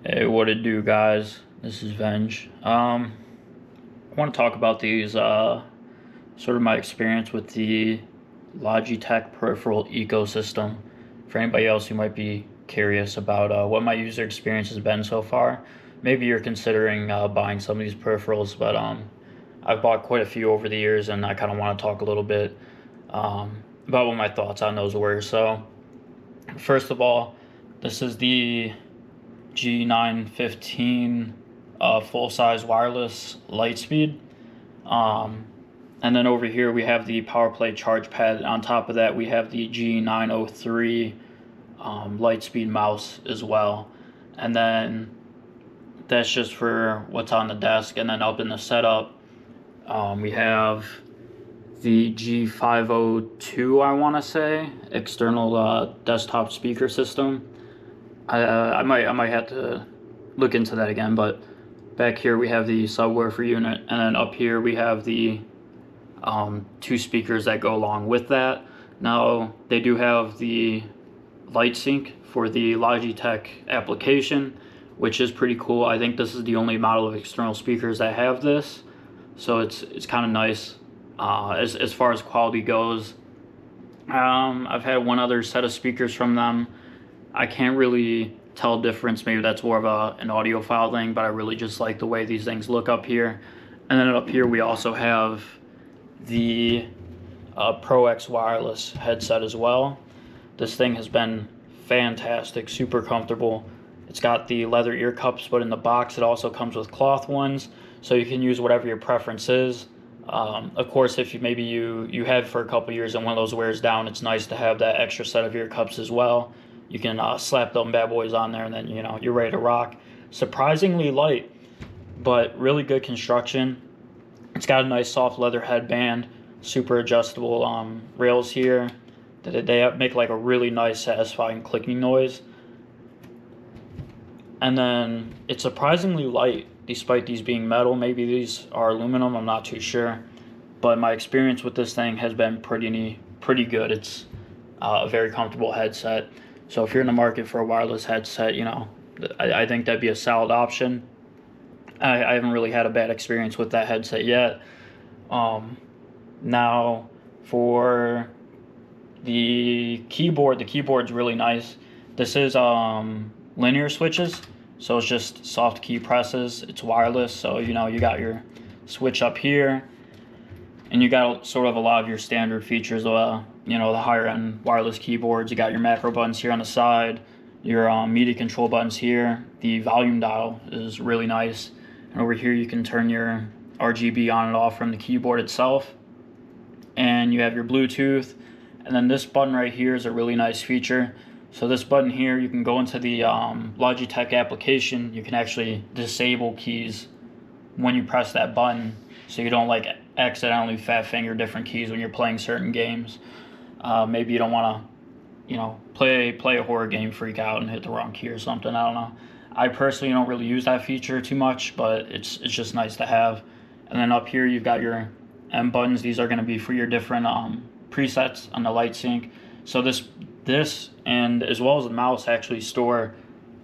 Hey, what it do, guys? This is Venge. I want to talk about these, sort of my experience with the Logitech peripheral ecosystem. For anybody else who might be curious about what my user experience has been so far, maybe you're considering buying some of these peripherals, but I've bought quite a few over the years, and I kind of want to talk a little bit about what my thoughts on those were. So, first of all, this is the G915 full-size wireless Lightspeed. Um, and then over here we have the Powerplay charge pad. On top of that we have the G903 Lightspeed mouse as well. And then that's just for what's on the desk. And then up in the setup we have the G502, I want to say, external desktop speaker system. I might have to look into that again, but back here we have the subwoofer unit, and then up here we have the two speakers that go along with that. Now they do have the light sync for the Logitech application, which is pretty cool. I think this is the only model of external speakers that have this, so it's kind of nice. As far as quality goes, I've had one other set of speakers from them. I can't really tell a difference. Maybe that's more of an audiophile thing, but I really just like the way these things look up here. And then up here we also have the Pro X wireless headset as well. This thing has been fantastic, super comfortable. It's got the leather ear cups, but in the box it also comes with cloth ones, so you can use whatever your preference is. Of course, if you had for a couple years and one of those wears down, it's nice to have that extra set of ear cups as well. You can slap them bad boys on there, and then you're ready to rock. Surprisingly light, but really good construction. It's got a nice soft leather headband, super adjustable rails here. They make like a really nice, satisfying clicking noise. And then it's surprisingly light, despite these being metal. Maybe these are aluminum, I'm not too sure. But my experience with this thing has been pretty good. It's a very comfortable headset. So if you're in the market for a wireless headset, I think that'd be a solid option. I haven't really had a bad experience with that headset yet. Now for the keyboard's really nice. This is linear switches, so it's just soft key presses. It's wireless, so you got your switch up here, and you got sort of a lot of your standard features. The higher end wireless keyboards. You got your macro buttons here on the side, your media control buttons here. The volume dial is really nice, and over here you can turn your RGB on and off from the keyboard itself. And you have your Bluetooth, and then this button right here is a really nice feature. So this button here, you can go into the Logitech application. You can actually disable keys when you press that button, so you don't like accidentally fat finger different keys when you're playing certain games. Maybe you don't want to, play a horror game, freak out, and hit the wrong key or something. I don't know. I personally don't really use that feature too much, but it's just nice to have. And then up here you've got your M buttons. These are going to be for your different presets on the light sync. So this and as well as the mouse actually store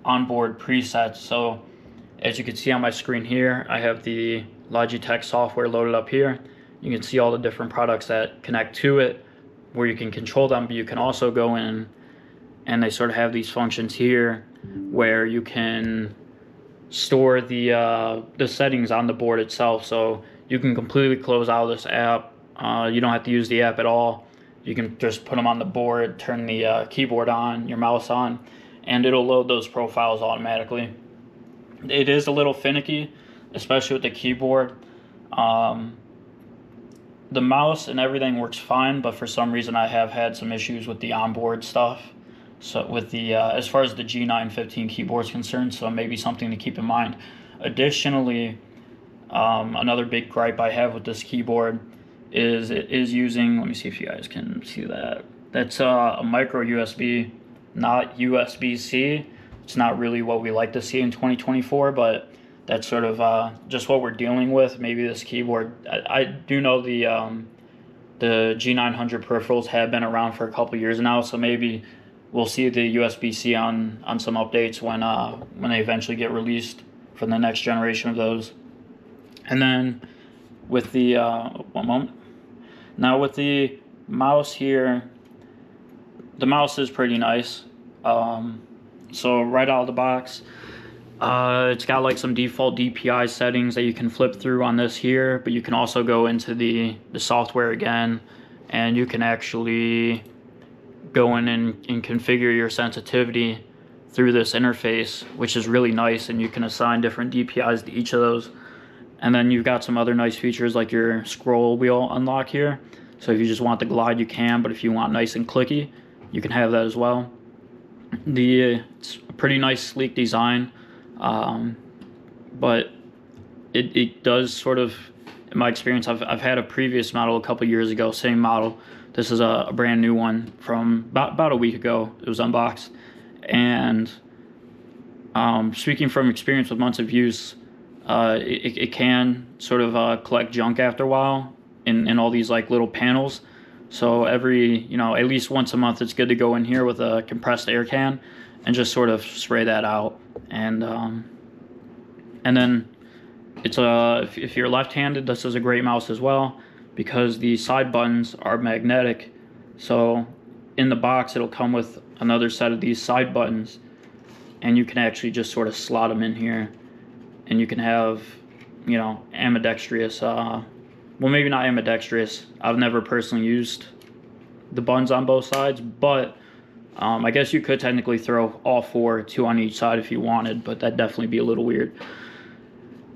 onboard presets. So as you can see on my screen here, I have the Logitech software loaded up here. You can see all the different products that connect to it, where you can control them, but you can also go in and they sort of have these functions here where you can store the settings on the board itself. So you can completely close out of this app. You don't have to use the app at all. You can just put them on the board, turn the keyboard on, your mouse on, and it'll load those profiles automatically. It is a little finicky, especially with the keyboard. The mouse and everything works fine, but for some reason I have had some issues with the onboard stuff. So with the as far as the G915 keyboard is concerned, so maybe something to keep in mind. Additionally, another big gripe I have with this keyboard is it is using, let me see if you guys can see that. That's a micro USB, not USB-C. It's not really what we like to see in 2024, but that's sort of just what we're dealing with. Maybe this keyboard, I do know the G900 peripherals have been around for a couple years now, so maybe we'll see the USB-C on some updates when they eventually get released for the next generation of those. And then with the one moment. Now with the mouse here, the mouse is pretty nice. So right out of the box, it's got like some default DPI settings that you can flip through on this here, but you can also go into the software again, and you can actually go in and configure your sensitivity through this interface, which is really nice, and you can assign different DPIs to each of those. And then you've got some other nice features like your scroll wheel unlock here. So if you just want the glide, you can, but if you want nice and clicky, you can have that as well. It's a pretty nice sleek design, but it does sort of, in my experience, I've had a previous model a couple years ago, same model. This is a brand new one from about a week ago. It was unboxed, and speaking from experience with months of use, it can sort of collect junk after a while in all these like little panels. So every, you know, at least once a month, it's good to go in here with a compressed air can and just sort of spray that out. And then it's if you're left-handed, this is a great mouse as well, because the side buttons are magnetic. So in the box, it'll come with another set of these side buttons, and you can actually just sort of slot them in here, and you can have, you know, ambidextrous, well, maybe not ambidextrous. I've never personally used the buttons on both sides, but I guess you could technically throw all four, two on each side if you wanted, but that'd definitely be a little weird.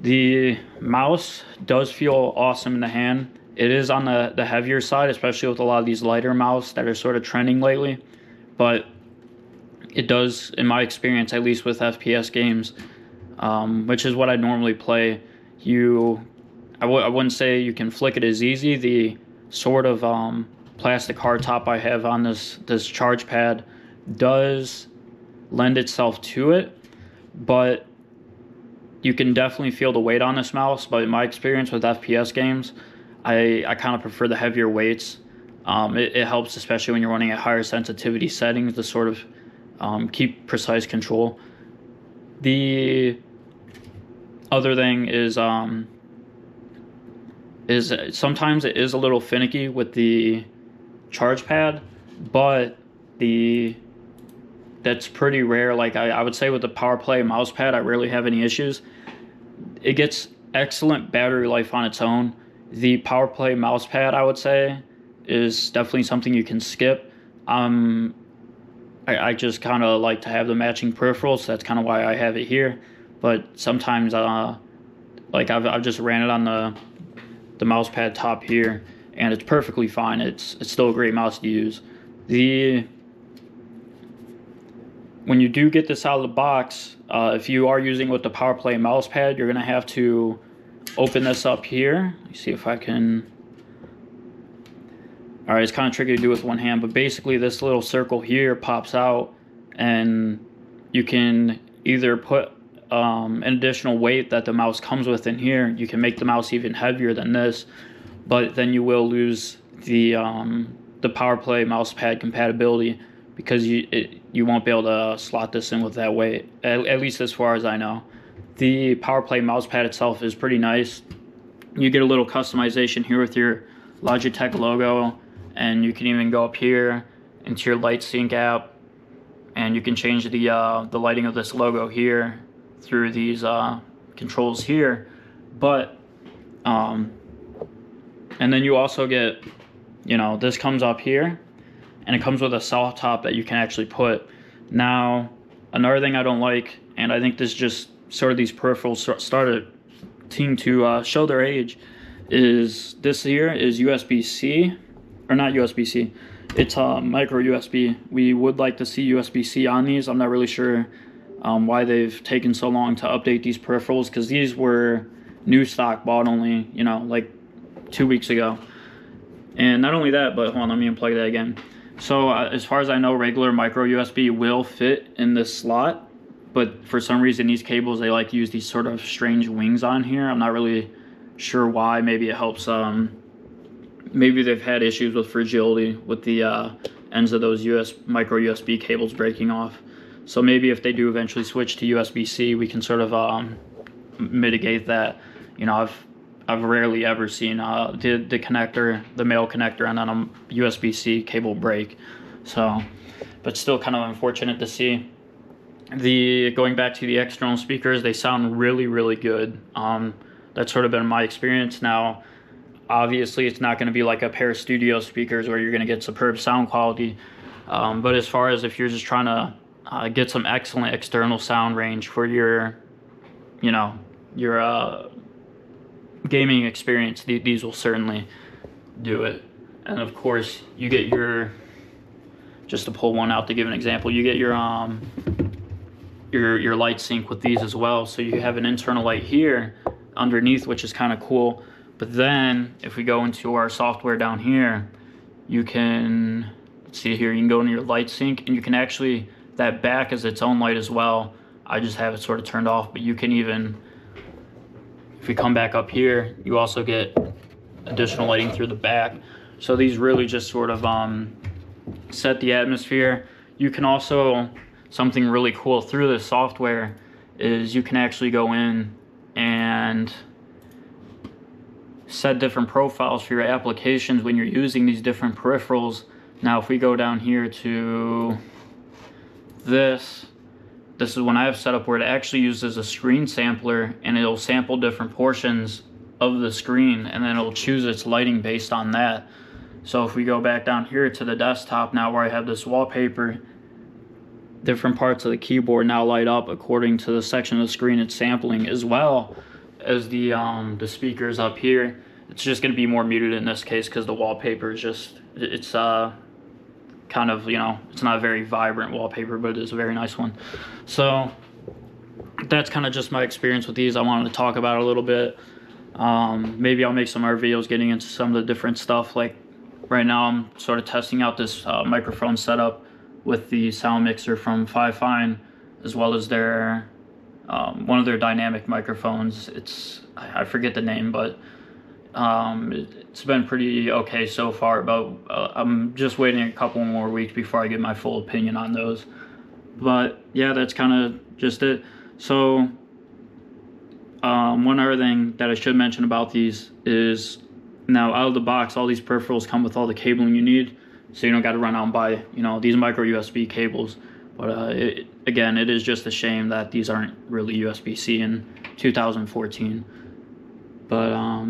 The mouse does feel awesome in the hand. It is on the heavier side, especially with a lot of these lighter mouse that are sort of trending lately, but it does, in my experience, at least with FPS games, which is what I normally play, I wouldn't say you can flick it as easy. The sort of plastic hardtop I have on this charge pad does lend itself to it, but you can definitely feel the weight on this mouse. But in my experience with FPS games, I kind of prefer the heavier weights. It helps, especially when you're running at higher sensitivity settings, to sort of keep precise control. The other thing is sometimes it is a little finicky with the charge pad, but that's pretty rare. Like I would say with the Powerplay mouse pad, I rarely have any issues. It gets excellent battery life on its own. The Powerplay mouse pad, I would say, is definitely something you can skip. I just kind of like to have the matching peripherals, so that's kind of why I have it here. But sometimes, like I've just ran it on the mouse pad top here, and it's perfectly fine. It's still a great mouse to use. When you do get this out of the box, if you are using with the Powerplay mouse pad, you're gonna have to open this up here. Let me see if I can. All right, it's kind of tricky to do with one hand, but basically this little circle here pops out, and you can either put an additional weight that the mouse comes with in here. You can make the mouse even heavier than this, but then you will lose the Powerplay mouse pad compatibility, because you won't be able to slot this in with that weight, at least as far as I know. The Powerplay mouse pad itself is pretty nice. You get a little customization here with your Logitech logo, and you can even go up here into your light sync app, and you can change the lighting of this logo here through these controls here. But and then you also get, you know, this comes up here, and it comes with a soft top that you can actually put. Now, another thing I don't like, and I think this just sort of these peripherals started to show their age, is this here is USB-C, or not USB-C, it's micro USB. We would like to see USB-C on these. I'm not really sure why they've taken so long to update these peripherals, because these were new stock, bought only, you know, like 2 weeks ago. And not only that, but hold on, let me unplug that again. So as far as I know, regular micro USB will fit in this slot, but for some reason these cables, they like use these sort of strange wings on here. I'm not really sure why. Maybe it helps, maybe they've had issues with fragility with the ends of those micro USB cables breaking off. So maybe if they do eventually switch to USB-C, we can sort of mitigate that. You know, I've rarely ever seen the connector, the male connector, and then a USB-C cable break. So, but still kind of unfortunate to see. Going back to the external speakers, they sound really, really good. That's sort of been my experience. Now, obviously, it's not going to be like a pair of studio speakers where you're going to get superb sound quality. But as far as if you're just trying to get some excellent external sound range for your gaming experience, these will certainly do it. And of course, you get just to pull one out to give an example, you get your light sync with these as well. So you have an internal light here underneath, which is kind of cool. But then if we go into our software down here, you can see here, you can go into your light sync, and you can actually, that back is its own light as well. I just have it sort of turned off, but you can even, if we come back up here, you also get additional lighting through the back. So these really just sort of set the atmosphere. You can also, something really cool through this software is you can actually go in and set different profiles for your applications when you're using these different peripherals. Now if we go down here to this is when I have set up where it actually uses a screen sampler, and it'll sample different portions of the screen, and then it'll choose its lighting based on that. So if we go back down here to the desktop now, where I have this wallpaper, different parts of the keyboard now light up according to the section of the screen it's sampling, as well as the speakers up here. It's just going to be more muted in this case because the wallpaper is just, it's kind of, you know, it's not a very vibrant wallpaper, but it is a very nice one. So that's kind of just my experience with these. I wanted to talk about it a little bit. Maybe I'll make some other videos getting into some of the different stuff. Like right now I'm sort of testing out this microphone setup with the sound mixer from Five Fine, as well as their one of their dynamic microphones. I forget the name, but it's been pretty okay so far, but I'm just waiting a couple more weeks before I get my full opinion on those. But yeah, that's kind of just it. So one other thing that I should mention about these is, now out of the box, all these peripherals come with all the cabling you need, so you don't got to run out and buy, you know, these micro USB cables. But again, it is just a shame that these aren't really USB-C in 2014. But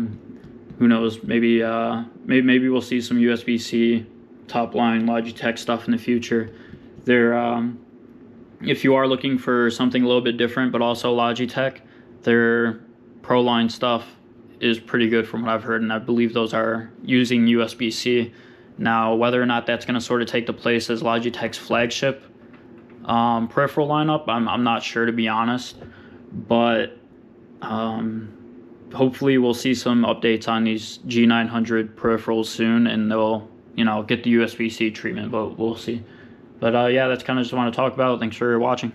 who knows? Maybe we'll see some USB-C top line Logitech stuff in the future. If you are looking for something a little bit different, but also Logitech, their Pro line stuff is pretty good from what I've heard, and I believe those are using USB-C. Now, whether or not that's going to sort of take the place as Logitech's flagship peripheral lineup, I'm not sure, to be honest. But hopefully we'll see some updates on these G900 peripherals soon, and they'll, you know, get the USB-C treatment, but we'll see. But yeah, that's kind of just want to talk about. Thanks for watching.